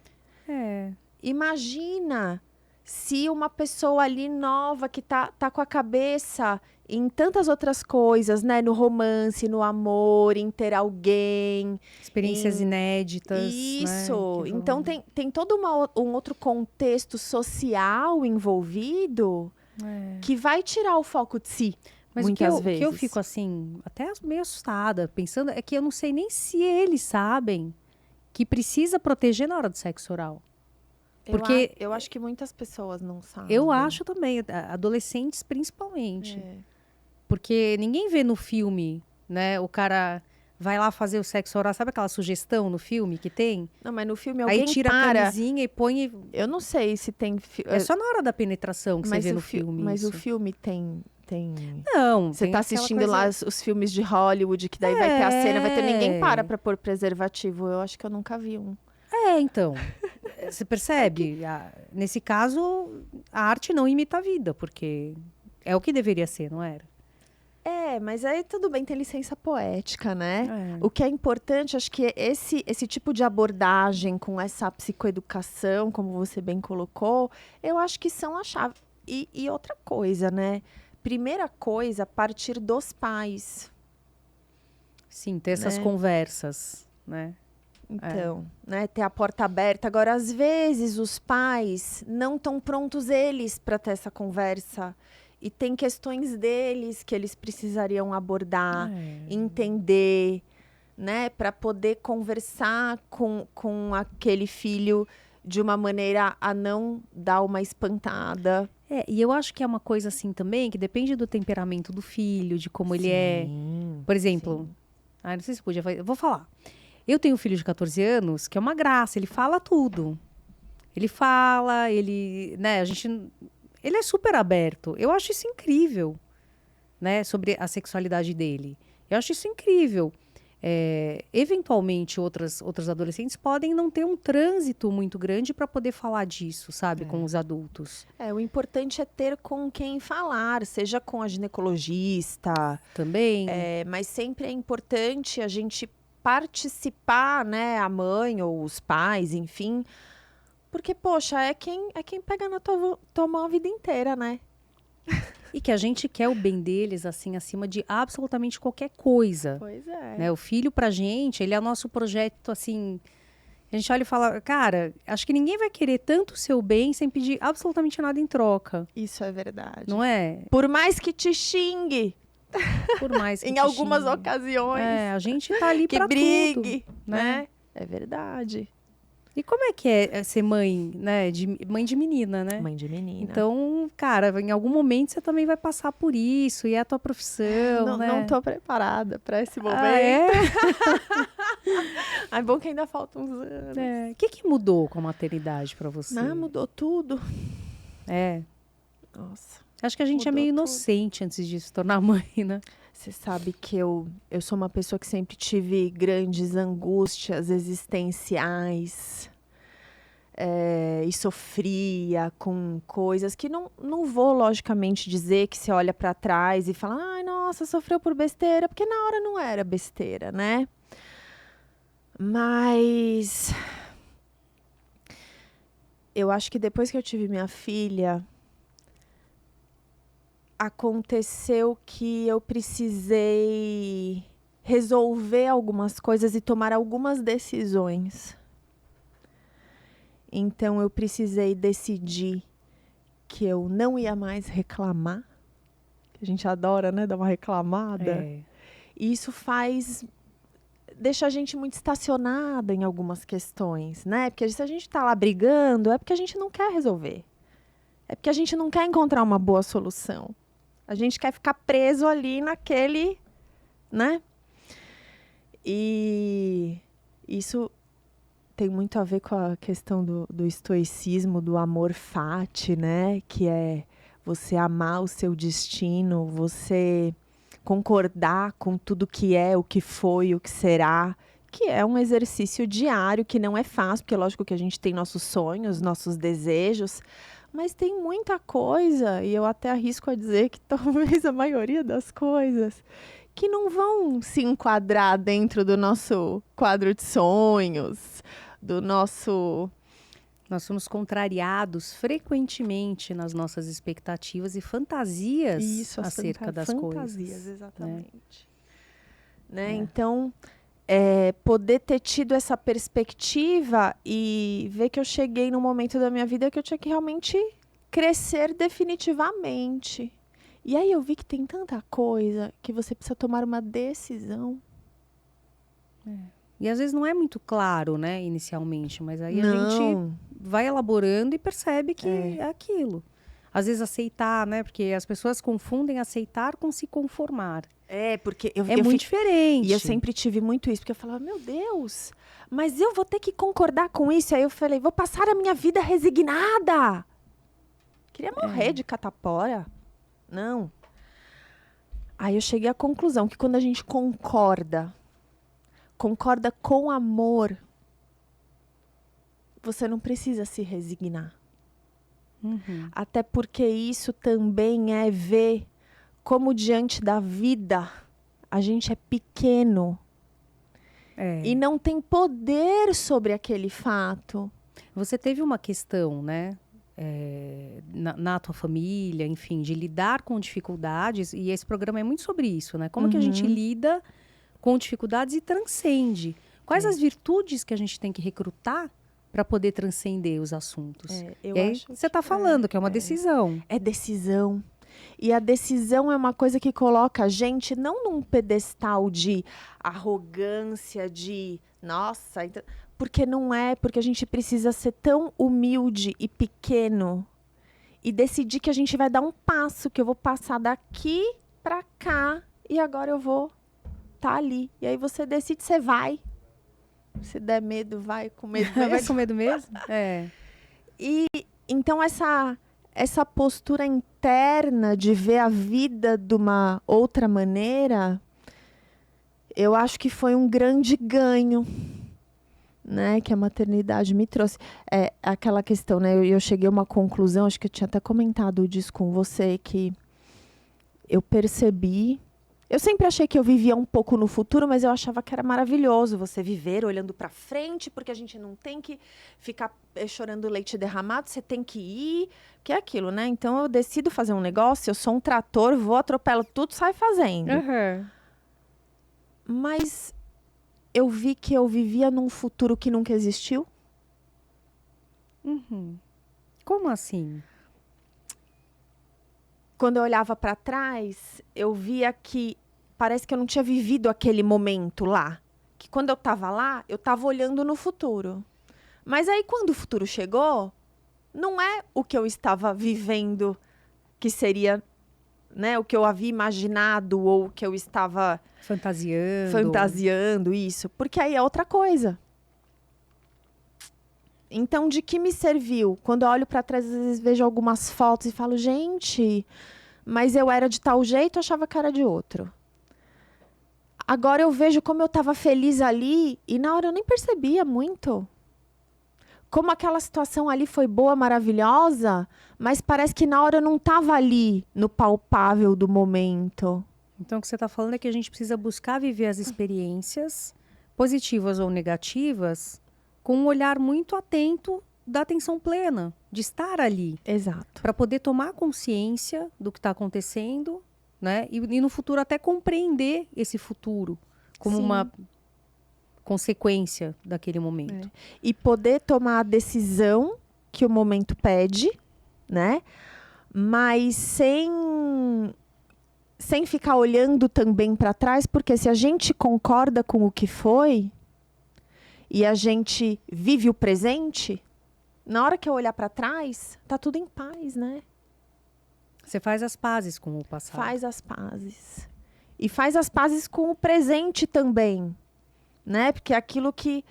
Imagina se uma pessoa ali nova que tá com a cabeça em tantas outras coisas, né? No romance, no amor, em ter alguém. Experiências inéditas. Isso. Né? Então, tem todo um outro contexto social envolvido que vai tirar o foco de si. Mas muitas o vezes. que eu fico assim, até meio assustada, pensando, é que eu não sei nem se eles sabem que precisa proteger na hora do sexo oral. Porque eu acho que muitas pessoas não sabem. eu acho também, adolescentes principalmente. Porque ninguém vê no filme, né, o cara vai lá fazer o sexo oral. Sabe aquela sugestão no filme que tem? Não, mas no filme Aí alguém tira a para. camisinha e põe... Eu não sei se tem... É só na hora da penetração que você vê no filme Mas isso. o filme tem... Não, Você tem tá aquela assistindo coisa... lá os filmes de Hollywood, que daí vai ter a cena, vai ter ninguém para pôr preservativo. Eu acho que eu nunca vi um. Então, você percebe? Nesse caso, a arte não imita a vida, porque é o que deveria ser, não era? Mas aí tudo bem, tem licença poética, né? É. O que é importante, acho que esse tipo de abordagem com essa psicoeducação, como você bem colocou, eu acho que são a chave. E outra coisa, né? Primeira coisa, partir dos pais. Sim, ter essas conversas, né? Então, né, ter a porta aberta. Agora, às vezes, os pais não estão prontos eles para ter essa conversa. E tem questões deles que eles precisariam abordar, entender, né? Para poder conversar com aquele filho de uma maneira a não dar uma espantada. E eu acho que é uma coisa assim também, que depende do temperamento do filho, de como ele é. Por exemplo, não sei se podia fazer, eu vou falar. Eu tenho um filho de 14 anos que é uma graça, ele fala tudo. Ele fala, né, ele é super aberto. Eu acho isso incrível, né, sobre a sexualidade dele. Eu acho isso incrível. Eventualmente, outros adolescentes podem não ter um trânsito muito grande para poder falar disso, sabe, com os adultos. O importante é ter com quem falar, seja com a ginecologista. Também. Mas sempre é importante a gente participar, né, a mãe ou os pais, enfim, porque, poxa, é quem pega na tua mão a vida inteira, né? E que a gente quer o bem deles, assim, acima de absolutamente qualquer coisa. Pois é. Né? O filho, pra gente, ele é o nosso projeto, assim... A gente olha e fala, cara, acho que ninguém vai querer tanto o seu bem sem pedir absolutamente nada em troca. Isso é verdade. Não é? Por mais que te xingue. Por mais que em algumas ocasiões. A gente tá ali que pra brigue, tudo, né? É verdade. E como é que é ser mãe, né? Mãe de menina, né? Mãe de menina. Então, cara, em algum momento você também vai passar por isso, e é a tua profissão, né? Não tô preparada para esse momento. É bom que ainda faltam uns anos. O que mudou com a maternidade para você? Mudou tudo. Nossa. Acho que a gente é meio inocente antes de se tornar mãe, né? Você sabe que eu sou uma pessoa que sempre tive grandes angústias existenciais. E sofria com coisas que não vou, logicamente, dizer que você olha para trás e fala, ai, nossa, sofreu por besteira, porque na hora não era besteira, né? Mas eu acho que depois que eu tive minha filha, aconteceu que eu precisei resolver algumas coisas e tomar algumas decisões. Então, eu precisei decidir que eu não ia mais reclamar. A gente adora, né? Dar uma reclamada. E isso deixa a gente muito estacionada em algumas questões, né? Porque se a gente tá lá brigando, é porque a gente não quer resolver. É porque a gente não quer encontrar uma boa solução. A gente quer ficar preso ali naquele, né? E isso tem muito a ver com a questão do estoicismo, do amor fati, né? Que é você amar o seu destino, você concordar com tudo que é, o que foi, o que será, que é um exercício diário, que não é fácil, porque lógico que a gente tem nossos sonhos, nossos desejos, mas tem muita coisa, e eu até arrisco a dizer que talvez a maioria das coisas que não vão se enquadrar dentro do nosso quadro de sonhos, do nosso... Nós somos contrariados frequentemente nas nossas expectativas e fantasias acerca das coisas. Fantasias, exatamente. Né? Então, poder ter tido essa perspectiva e ver que eu cheguei num momento da minha vida que eu tinha que realmente crescer definitivamente. E aí eu vi que tem tanta coisa que você precisa tomar uma decisão. E às vezes não é muito claro, né, inicialmente, mas aí a gente vai elaborando e percebe que é aquilo. às vezes aceitar, né? Porque as pessoas confundem aceitar com se conformar. Porque É muito diferente. E eu sempre tive muito isso, porque eu falava, meu Deus, mas eu vou ter que concordar com isso. Aí eu falei, vou passar a minha vida resignada. Queria morrer de catapora. Não. Aí eu cheguei à conclusão que quando a gente concorda com amor, você não precisa se resignar. Uhum. Até porque isso também é ver como diante da vida a gente é pequeno e não tem poder sobre aquele fato. Você teve uma questão, né? Na tua família, enfim, de lidar com dificuldades, e esse programa é muito sobre isso, né? Como que a gente lida com dificuldades e transcende? Quais as virtudes que a gente tem que recrutar para poder transcender os assuntos? E aí você está falando que é uma decisão. É decisão. E a decisão é uma coisa que coloca a gente não num pedestal de arrogância, de nossa, então, porque não é, porque a gente precisa ser tão humilde e pequeno e decidir que a gente vai dar um passo, que eu vou passar daqui para cá e agora eu vou estar ali. E aí você decide, você vai. Se der medo, vai com medo mesmo. Vai com medo mesmo? E então essa postura interna de ver a vida de uma outra maneira, eu acho que foi um grande ganho, né, que a maternidade me trouxe. É aquela questão, né, eu cheguei a uma conclusão, acho que eu tinha até comentado disso com você, que eu percebi. Eu sempre achei que eu vivia um pouco no futuro, mas eu achava que era maravilhoso você viver olhando para frente, porque a gente não tem que ficar chorando leite derramado, você tem que ir, que é aquilo, né? Então eu decido fazer um negócio, eu sou um trator, vou, atropelo tudo, sai fazendo. Mas eu vi que eu vivia num futuro que nunca existiu. Como assim? Quando eu olhava para trás, eu via que parece que eu não tinha vivido aquele momento lá. Que quando eu estava lá, eu estava olhando no futuro. Mas aí, quando o futuro chegou, não é o que eu estava vivendo que seria, né, o que eu havia imaginado ou o que eu estava fantasiando isso. Porque aí é outra coisa. Então, de que me serviu? Quando eu olho para trás, às vezes vejo algumas fotos e falo, gente, mas eu era de tal jeito, eu achava que era de outro. Agora eu vejo como eu estava feliz ali e na hora eu nem percebia muito. Como aquela situação ali foi boa, maravilhosa, mas parece que na hora eu não estava ali, no palpável do momento. Então, o que você está falando é que a gente precisa buscar viver as experiências, positivas ou negativas, com um olhar muito atento da atenção plena, de estar ali. Exato. Para poder tomar consciência do que está acontecendo, né? E no futuro até compreender esse futuro como uma consequência daquele momento. E poder tomar a decisão que o momento pede, né? Mas sem ficar olhando também para trás, porque se a gente concorda com o que foi e a gente vive o presente, na hora que eu olhar para trás, tá tudo em paz, né? Você faz as pazes com o passado. Faz as pazes. E faz as pazes com o presente também, né? Porque aquilo que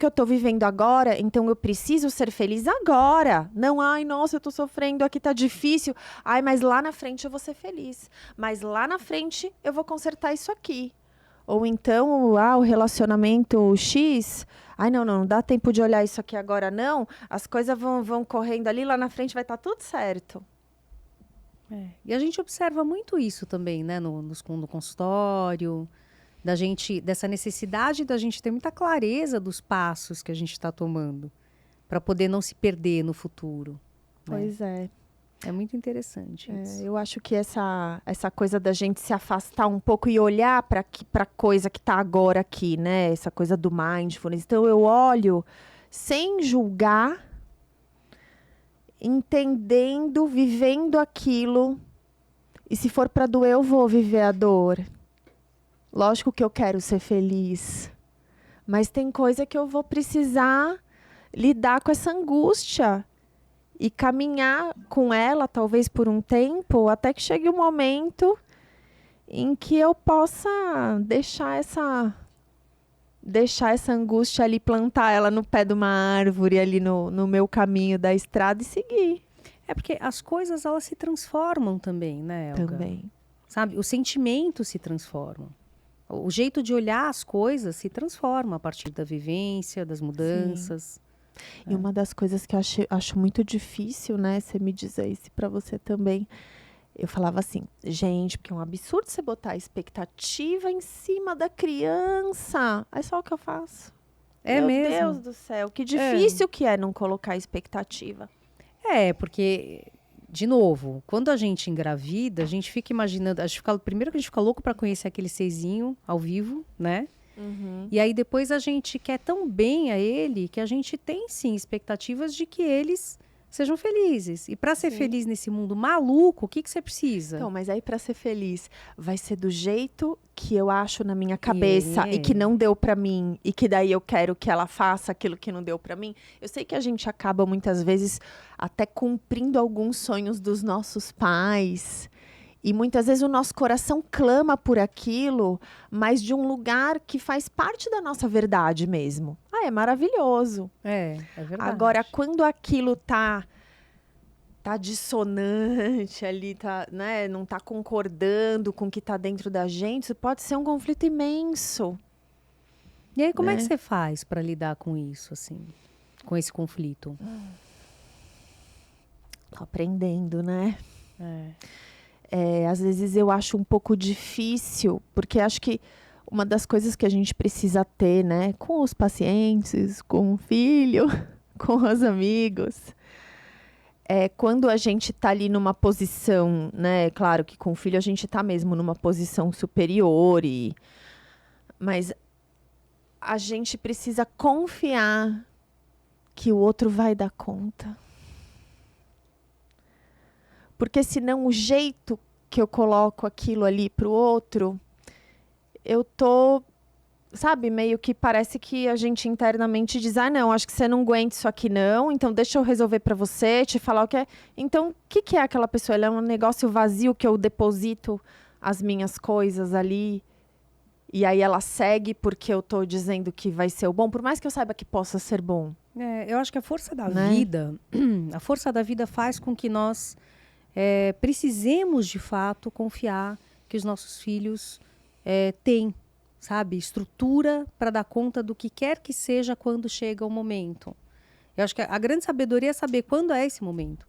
eu estou vivendo agora, então eu preciso ser feliz agora. Não, ai, nossa, eu estou sofrendo, aqui tá difícil. Ai, mas lá na frente eu vou ser feliz. Mas lá na frente eu vou consertar isso aqui. Ou então, o relacionamento X, ai, não dá tempo de olhar isso aqui agora, não. As coisas vão correndo ali, lá na frente vai estar tudo certo. E a gente observa muito isso também, né, no consultório, dessa necessidade da gente ter muita clareza dos passos que a gente está tomando, para poder não se perder no futuro. Pois é. É muito interessante isso. Eu acho que essa coisa da gente se afastar um pouco e olhar para a coisa que está agora aqui, né? Essa coisa do mindfulness. Então, eu olho sem julgar, entendendo, vivendo aquilo. E se for para doer, eu vou viver a dor. Lógico que eu quero ser feliz. Mas tem coisa que eu vou precisar lidar com essa angústia. e caminhar com ela, talvez por um tempo, até que chegue um momento em que eu possa deixar essa angústia ali, plantar ela no pé de uma árvore ali no meu caminho da estrada e seguir. É porque as coisas, elas se transformam também, né, Elga? Também. Sabe? Os sentimentos se transformam. O jeito de olhar as coisas se transforma a partir da vivência, das mudanças. E uma das coisas que eu acho muito difícil, né, você me dizer isso para você também, eu falava assim, gente, porque é um absurdo você botar expectativa em cima da criança. Aí só o que eu faço. É Meu mesmo? Deus do céu, que difícil que é não colocar expectativa. Porque, de novo, quando a gente engravida, a gente fica imaginando, primeiro que a gente fica louco para conhecer aquele serzinho ao vivo, né? E aí depois a gente quer tão bem a ele que a gente tem sim expectativas de que eles sejam felizes. E para ser feliz nesse mundo maluco, o que você precisa? Então, mas aí para ser feliz, vai ser do jeito que eu acho na minha cabeça e que não deu para mim e que daí eu quero que ela faça aquilo que não deu para mim. Eu sei que a gente acaba muitas vezes até cumprindo alguns sonhos dos nossos pais. E muitas vezes o nosso coração clama por aquilo, mas de um lugar que faz parte da nossa verdade mesmo. É maravilhoso. É verdade. Agora, quando aquilo tá dissonante ali, né, não tá concordando com o que tá dentro da gente, isso pode ser um conflito imenso. E aí, como é que você faz para lidar com isso, assim? Com esse conflito? Tô aprendendo, né? Às vezes eu acho um pouco difícil, porque acho que uma das coisas que a gente precisa ter, né, com os pacientes, com o filho, com os amigos, quando a gente tá ali numa posição, né, claro que com o filho a gente tá mesmo numa posição superior, mas a gente precisa confiar que o outro vai dar conta. Porque senão o jeito que eu coloco aquilo ali pro outro, eu tô, sabe, meio que parece que a gente internamente diz, não, acho que você não aguenta isso aqui não, então deixa eu resolver para você, te falar o que é. Então, o que é aquela pessoa? Ela é um negócio vazio que eu deposito as minhas coisas ali e aí ela segue porque eu tô dizendo que vai ser o bom, por mais que eu saiba que possa ser bom. Eu acho que a força da vida, a força da vida faz com que nós precisemos, de fato, confiar que os nossos filhos têm, sabe, estrutura para dar conta do que quer que seja quando chega o momento. Eu acho que a grande sabedoria é saber quando é esse momento.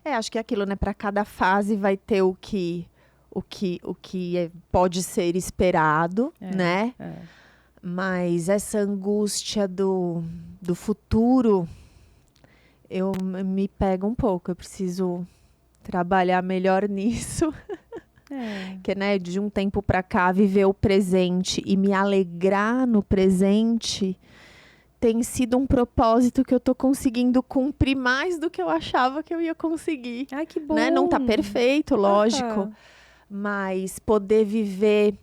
Acho que é aquilo, né? Para cada fase vai ter o que pode ser esperado, né? Mas essa angústia do futuro, me pega um pouco. Eu preciso trabalhar melhor nisso. Que, né, de um tempo para cá, viver o presente e me alegrar no presente tem sido um propósito que eu tô conseguindo cumprir mais do que eu achava que eu ia conseguir. Ai, que bom! Né? Não tá perfeito, lógico. Mas poder viver,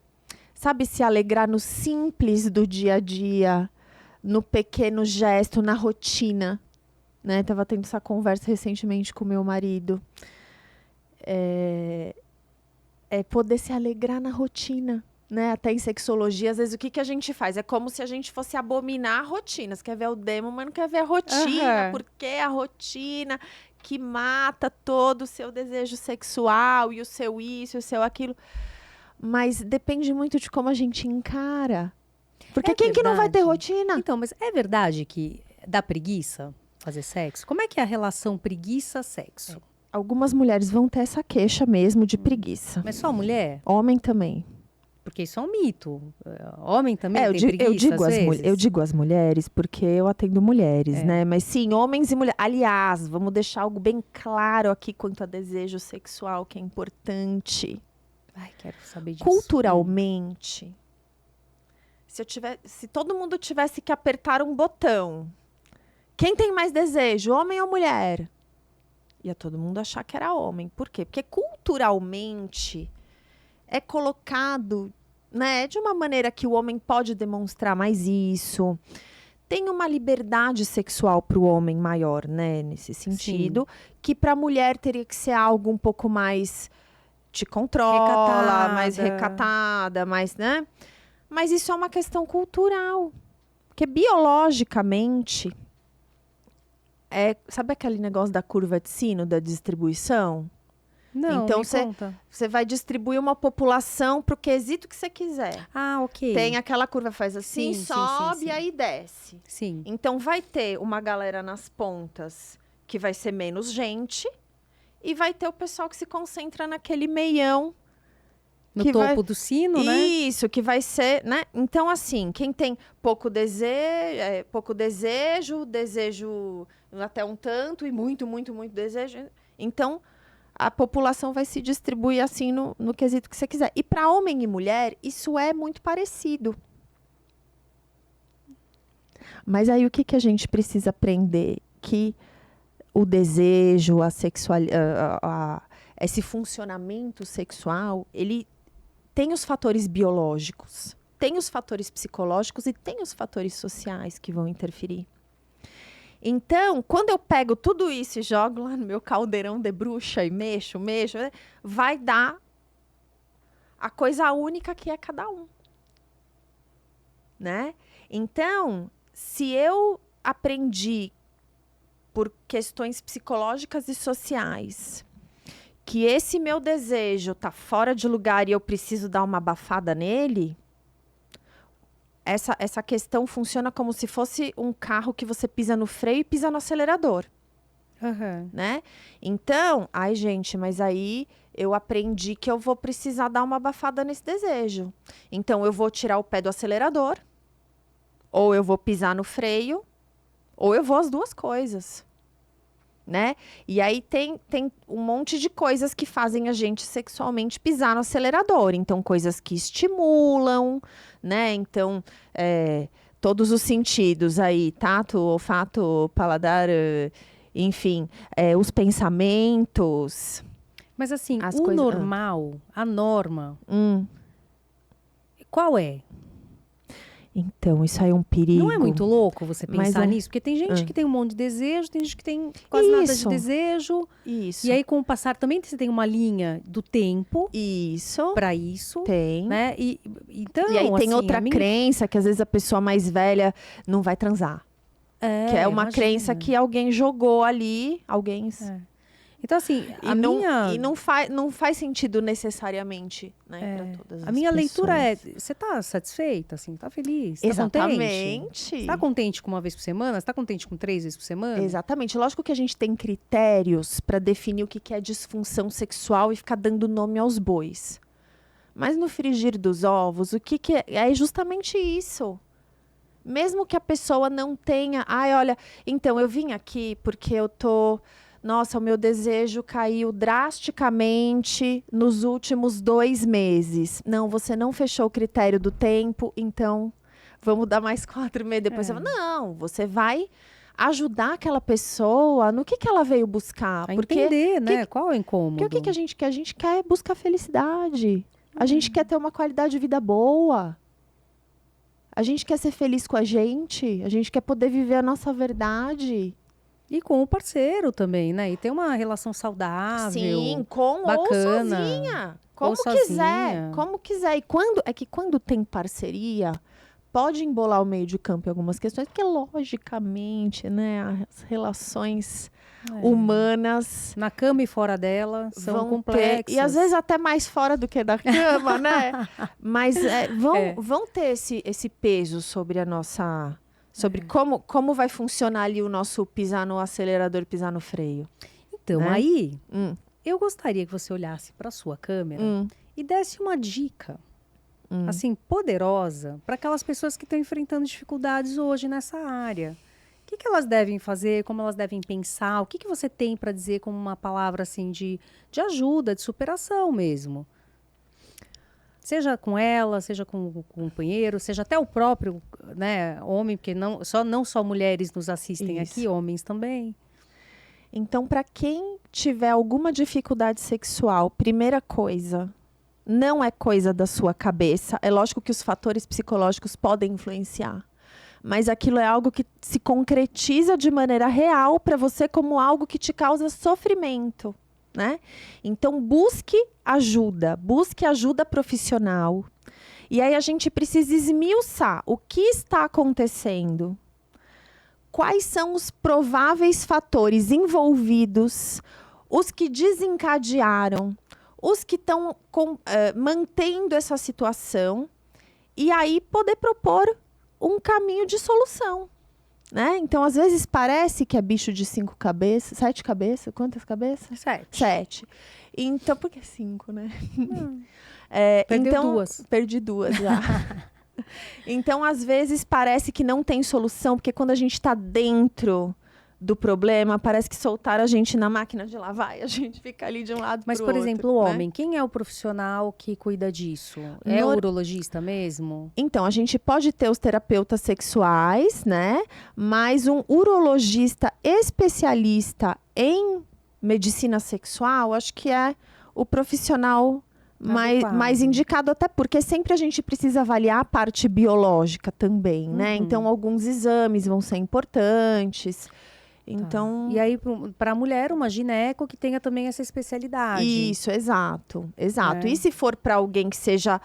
sabe, se alegrar no simples do dia a dia, no pequeno gesto, na rotina. Né? Tava tendo essa conversa recentemente com meu marido. Poder se alegrar na rotina. Né? Até em sexologia, às vezes, o que a gente faz? É como se a gente fosse abominar a rotina. Você quer ver o demo, mas não quer ver a rotina. Porque a rotina que mata todo o seu desejo sexual e o seu isso e o seu aquilo. Mas depende muito de como a gente encara. Porque quem que não vai ter rotina? Então, mas é verdade que dá preguiça fazer sexo? Como é que é a relação preguiça-sexo? Algumas mulheres vão ter essa queixa mesmo de preguiça. Mas só mulher? Homem também. Porque isso é um mito. Homem também tem preguiça, eu digo as mulheres porque eu atendo mulheres, né? Mas sim, homens e mulheres. Aliás, vamos deixar algo bem claro aqui quanto a desejo sexual, que é importante. Ai, quero saber disso. Culturalmente, se todo mundo tivesse que apertar um botão, quem tem mais desejo, homem ou mulher? Ia todo mundo achar que era homem. Por quê? Porque culturalmente é colocado, né, de uma maneira que o homem pode demonstrar mais isso. tem uma liberdade sexual para o homem maior, né? Nesse sentido, que para a mulher teria que ser algo um pouco mais te controla, mais recatada, mais, né? Mas isso é uma questão cultural. Porque biologicamente, sabe aquele negócio da curva de sino, da distribuição? Não, então, me conta. você vai distribuir uma população para o quesito que você quiser. Ah, ok. Tem aquela curva, faz assim, Sim, sobe sim. e aí desce. Sim. Então, vai ter uma galera nas pontas que vai ser menos gente e vai ter o pessoal que se concentra naquele meião. No topo do sino, né? Isso, que vai ser, né? Então, assim, quem tem pouco desejo, desejo até um tanto e muito, muito, muito desejo. Então, a população vai se distribuir assim no quesito que você quiser. E para homem e mulher, isso é muito parecido. Mas aí o que a gente precisa aprender? Que o desejo, a sexualidade, esse funcionamento sexual, ele tem os fatores biológicos, tem os fatores psicológicos e tem os fatores sociais que vão interferir. Então, quando eu pego tudo isso e jogo lá no meu caldeirão de bruxa e mexo, vai dar a coisa única que é cada um. Né? Então, se eu aprendi por questões psicológicas e sociais que esse meu desejo tá fora de lugar e eu preciso dar uma abafada nele, essa questão funciona como se fosse um carro que você pisa no freio e pisa no acelerador. Né? Então, gente, mas aí eu aprendi que eu vou precisar dar uma abafada nesse desejo. Então, eu vou tirar o pé do acelerador, ou eu vou pisar no freio, ou eu vou as duas coisas. Né? E aí tem um monte de coisas que fazem a gente sexualmente pisar no acelerador. Então, coisas que estimulam, né? Então, todos os sentidos aí, tato, olfato, paladar, enfim, os pensamentos. Mas assim, normal, a norma, qual é? Então, isso aí é um perigo. Não é muito louco você pensar nisso? Porque tem gente que tem um monte de desejo, tem gente que tem quase nada de desejo. Isso. E aí, com o passar, também você tem uma linha do tempo. Isso. Para isso. Tem. Né? Então, e aí tem outra crença, que às vezes a pessoa mais velha não vai transar. Que é uma crença que alguém jogou ali, Então, assim, E não faz sentido necessariamente, né, para todas as A minha pessoas. leitura você tá satisfeita, assim, tá feliz? Exatamente. Você tá contente com uma vez por semana? Você tá contente com 3 vezes por semana? Exatamente. Lógico que a gente tem critérios para definir o que é disfunção sexual e ficar dando nome aos bois. Mas no frigir dos ovos, o que é justamente isso. Mesmo que a pessoa não tenha... olha, então, eu vim aqui porque eu tô... Nossa, o meu desejo caiu drasticamente nos últimos 2 meses. Não, você não fechou o critério do tempo, então vamos dar mais 4 meses. Depois você fala, não, você vai ajudar aquela pessoa no que ela veio buscar. Entender, né? Qual é o incômodo? Porque o que a gente quer? A gente quer buscar felicidade. A gente quer ter uma qualidade de vida boa. A gente quer ser feliz com a gente quer poder viver a nossa verdade. E com o parceiro também, né? E ter uma relação saudável. Sim, com bacana, ou sozinha. Como quiser. Como quiser. E quando tem parceria, pode embolar o meio de campo em algumas questões, porque logicamente, né, as relações humanas... Na cama e fora dela são complexas. E às vezes até mais fora do que da cama, né? Mas vão ter esse peso sobre a nossa... Sobre como vai funcionar ali o nosso pisar no acelerador, pisar no freio. Então, aí, eu gostaria que você olhasse para a sua câmera e desse uma dica, assim, poderosa, para aquelas pessoas que estão enfrentando dificuldades hoje nessa área. O que elas devem fazer, como elas devem pensar, o que você tem para dizer como uma palavra, assim, de ajuda, de superação mesmo. Seja com ela, seja com o companheiro, seja até o próprio, né, homem, porque não só mulheres nos assistem aqui, homens também. Então, para quem tiver alguma dificuldade sexual, primeira coisa, não é coisa da sua cabeça. É lógico que os fatores psicológicos podem influenciar. mas aquilo é algo que se concretiza de maneira real para você como algo que te causa sofrimento, né? Então, busque ajuda profissional. E aí a gente precisa esmiuçar o que está acontecendo. Quais são os prováveis fatores envolvidos, os que desencadearam, os que estão mantendo essa situação, e aí poder propor um caminho de solução, né? Então, às vezes, parece que é bicho de 5 cabeças, 7 cabeças, quantas cabeças? 7. Então, por que 5, né? Perdeu então, 2. Perdi 2 já. Então, às vezes, parece que não tem solução, porque quando a gente está dentro do problema, parece que soltaram a gente na máquina de lavar e a gente fica ali de um lado para o outro. Mas, por exemplo, o né? homem, quem é o profissional que cuida disso? É o urologista mesmo? Então, a gente pode ter os terapeutas sexuais, né? Mas um urologista especialista em medicina sexual, acho que é o profissional mais indicado, até porque sempre a gente precisa avaliar a parte biológica também, né? Então, alguns exames vão ser importantes. Então... E aí, para a mulher, uma gineco que tenha também essa especialidade. Isso, exato. E se for para alguém que seja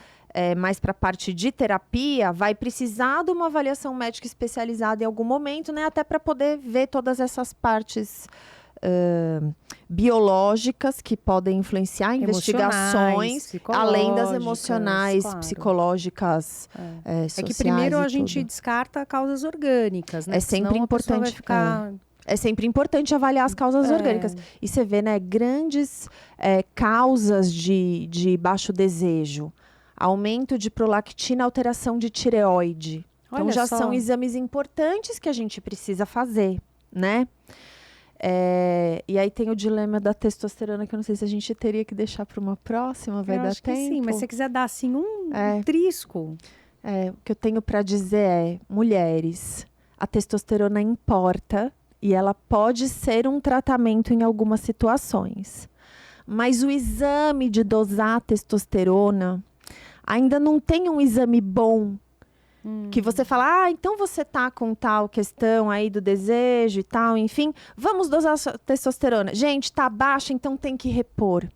mais para a parte de terapia, vai precisar de uma avaliação médica especializada em algum momento, né? Até para poder ver todas essas partes biológicas que podem influenciar investigações, além das emocionais, claro, psicológicas, sociais. É que primeiro a gente descarta causas orgânicas, né? É sempre importante. Vai ficar... É sempre importante avaliar as causas orgânicas. E você vê, né, grandes causas de baixo desejo. Aumento de prolactina, alteração de tireoide. Então, já são exames importantes que a gente precisa fazer, né? E aí tem o dilema da testosterona, que eu não sei se a gente teria que deixar para uma próxima, vai dar tempo? Sim, mas se você quiser dar, assim, um trisco. O que eu tenho para dizer é, mulheres, a testosterona importa, e ela pode ser um tratamento em algumas situações. Mas o exame de dosar a testosterona ainda não tem um exame bom. Que você fala, então você tá com tal questão aí do desejo e tal, enfim, vamos dosar a testosterona. Gente, tá baixa, então tem que repor.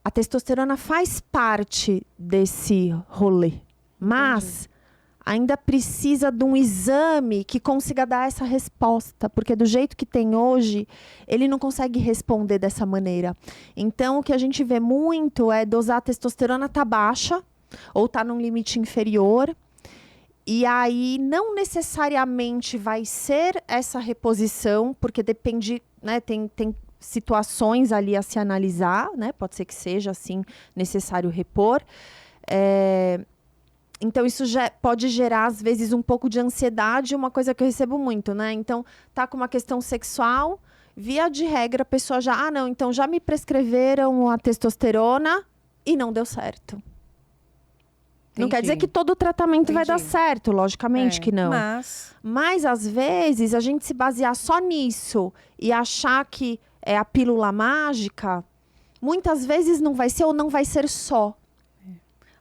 A testosterona faz parte desse rolê, mas... ainda precisa de um exame que consiga dar essa resposta, porque do jeito que tem hoje, ele não consegue responder dessa maneira. Então, o que a gente vê muito é dosar a testosterona tá baixa, ou tá num limite inferior, e aí não necessariamente vai ser essa reposição, porque depende, né, tem situações ali a se analisar, né, pode ser que seja, assim, necessário repor, então, isso já pode gerar, às vezes, um pouco de ansiedade, uma coisa que eu recebo muito, né? Então, tá com uma questão sexual, via de regra, a pessoa já... não, então já me prescreveram a testosterona e não deu certo. Entendi. Não quer dizer que todo o tratamento vai dar certo, logicamente que não. Mas, às vezes, a gente se basear só nisso e achar que é a pílula mágica, muitas vezes não vai ser ou não vai ser só.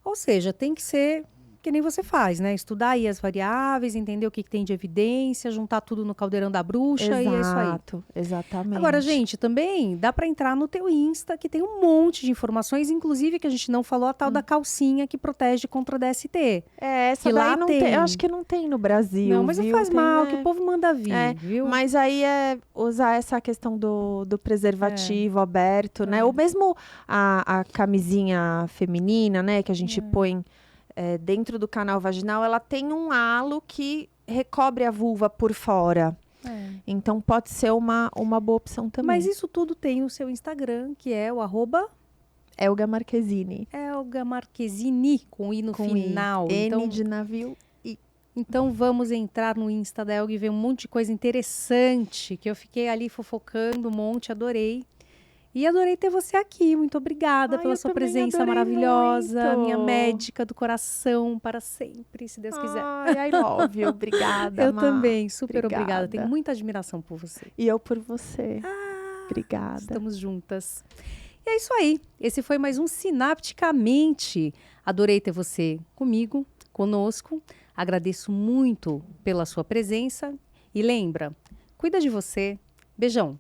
Ou seja, tem que ser... que nem você faz, né? Estudar aí as variáveis, entender o que tem de evidência, juntar tudo no caldeirão da bruxa. E é isso aí. Exatamente. Agora, gente, também dá para entrar no teu Insta, que tem um monte de informações, inclusive que a gente não falou, a tal da calcinha que protege contra DST. Essa daí não tem. Eu acho que não tem no Brasil. Não, mas não faz mal, que o povo manda vir, viu? Mas aí é usar essa questão do preservativo aberto, né? Ou mesmo a camisinha feminina, né? Que a gente põe... dentro do canal vaginal, ela tem um halo que recobre a vulva por fora. Então, pode ser uma boa opção também. Mas isso tudo tem no seu Instagram, que é o @Elga Marquezini. Elga Marquezini, com I no final. N de navio. Então, vamos entrar no Insta da Elga e ver um monte de coisa interessante, que eu fiquei ali fofocando um monte, adorei. E adorei ter você aqui. Muito obrigada pela sua presença maravilhosa. Muito. Minha médica do coração para sempre, se Deus quiser. I love you. Obrigada, eu também, super obrigada. Tenho muita admiração por você. E eu por você. Obrigada. Estamos juntas. E é isso aí. Esse foi mais um Sinapticamente. Adorei ter você comigo, conosco. Agradeço muito pela sua presença e lembra, cuida de você. Beijão!